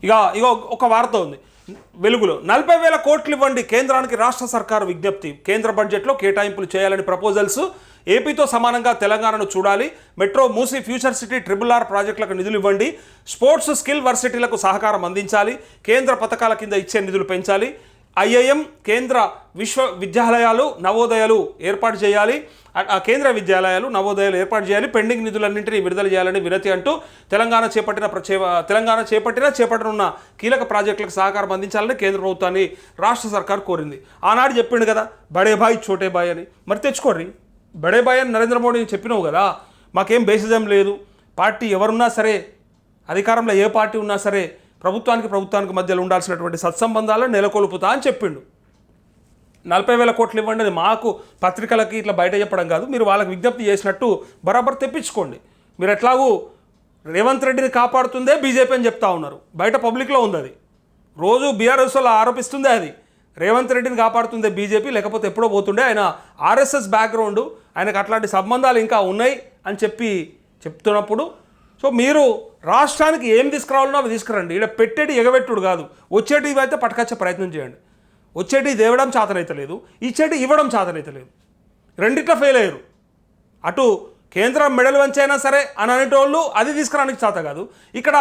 ఇక ఒక వార్త ఉంది వెలుగులో 40,000 కోట్లు ఇవ్వండి కేంద్రానికి రాష్ట్ర సర్కారు విజ్ఞప్తి. కేంద్ర బడ్జెట్లో కేటాయింపులు చేయాలని ప్రపోజల్స్. ఏపీతో సమానంగా తెలంగాణను చూడాలి. Metro, Musi, future city, RRR ప్రాజెక్టులకు నిధులు ఇవ్వండి. స్పోర్ట్స్, స్కిల్ వర్సిటీలకు సహకారం అందించాలి. కేంద్ర పథకాల కింద ఇచ్చే నిధులు పెంచాలి. IIM, కేంద్ర విశ్వవిద్యాలయాలు, నవోదయాలు ఏర్పాటు చేయాలి. కేంద్ర విద్యాలయాలు, నవోదయాలు ఏర్పాటు చేయాలి. పెండింగ్ నిధులన్నింటినీ విడుదల చేయాలని వినతి అంటూ తెలంగాణ చేపట్టనున్న కీలక ప్రాజెక్టులకు సహకారం అందించాలని కేంద్ర ప్రభుత్వాన్ని రాష్ట్ర సర్కార్ కోరింది. ఆనాడు చెప్పిండు కదా బడే బాయ్ చోటే బాయ్ అని. మరి తెచ్చుకోర్రి బడే బాయ్ అని నరేంద్ర మోడీని చెప్పినావు కదా. మాకేం బేసిజం లేదు. పార్టీ ఎవరున్నా సరే, అధికారంలో ఏ పార్టీ ఉన్నా సరే, ప్రభుత్వానికి మధ్యలో ఉండాల్సినటువంటి సత్సంబంధాలను నెలకొల్పుతా అని చెప్పిండు. 40,000 కోట్లు ఇవ్వండి అది మాకు పత్రికలకి ఇట్లా బయట చెప్పడం కాదు. మీరు వాళ్ళకి విజ్ఞప్తి చేసినట్టు బరాబర్ తెప్పించుకోండి. మీరు ఎట్లాగూ రేవంత్ రెడ్డిని కాపాడుతుందే బీజేపీ అని చెప్తా ఉన్నారు. బయట పబ్లిక్లో ఉంది అది. రోజు బీఆర్ఎస్ వాళ్ళు ఆరోపిస్తుందే అది. రేవంత్ రెడ్డిని కాపాడుతుందే బీజేపీ, లేకపోతే ఎప్పుడో పోతుండే. ఆయన RSS బ్యాక్గ్రౌండ్, ఆయనకు అట్లాంటి సంబంధాలు ఇంకా ఉన్నాయి అని చెప్తున్నప్పుడు సో మీరు రాష్ట్రానికి ఏం తీసుకురావాలనో అవి తీసుకురండి. ఇక్కడ పెట్టేటి ఎగబెట్టుడు కాదు. వచ్చేటి అయితే పట్టుకొచ్చే ప్రయత్నం చేయండి. వచ్చేటి దేవడం చేతనైతే లేదు, ఇచ్చేటి ఇవ్వడం చేతనైతే లేదు. రెండిట్లో ఫెయిల్ అయ్యారు. అటు కేంద్రం మెడలు వంచైనా సరే అని అనేటోళ్ళు అది తీసుకురానికి చేత కాదు. ఇక్కడ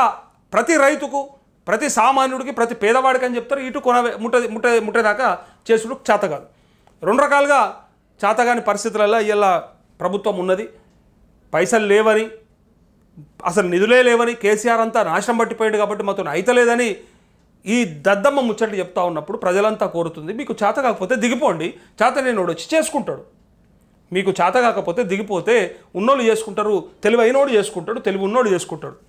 ప్రతి రైతుకు, ప్రతి సామాన్యుడికి, ప్రతి పేదవాడికి అని చెప్తారు. ఇటు ముట్టేదాకా చేసుడు చేత కాదు. రెండు రకాలుగా చేతగాని పరిస్థితులలో ఇలా ప్రభుత్వం ఉన్నది. పైసలు లేవని, అసలు నిధులే లేవని, కేసీఆర్ అంతా నాశనం పట్టిపోయాడు కాబట్టి మాతో అయితలేదని ఈ దద్దమ్మ ముచ్చట్లు చెప్తా ఉన్నప్పుడు ప్రజలంతా కోరుతుంది, మీకు చేత కాకపోతే దిగిపోండి. చేత నేను వచ్చి చేసుకుంటాడు. మీకు చేత కాకపోతే దిగిపోతే ఉన్నోళ్ళు చేసుకుంటారు, తెలివైనోడు చేసుకుంటాడు, తెలివి ఉన్నోడు చేసుకుంటాడు.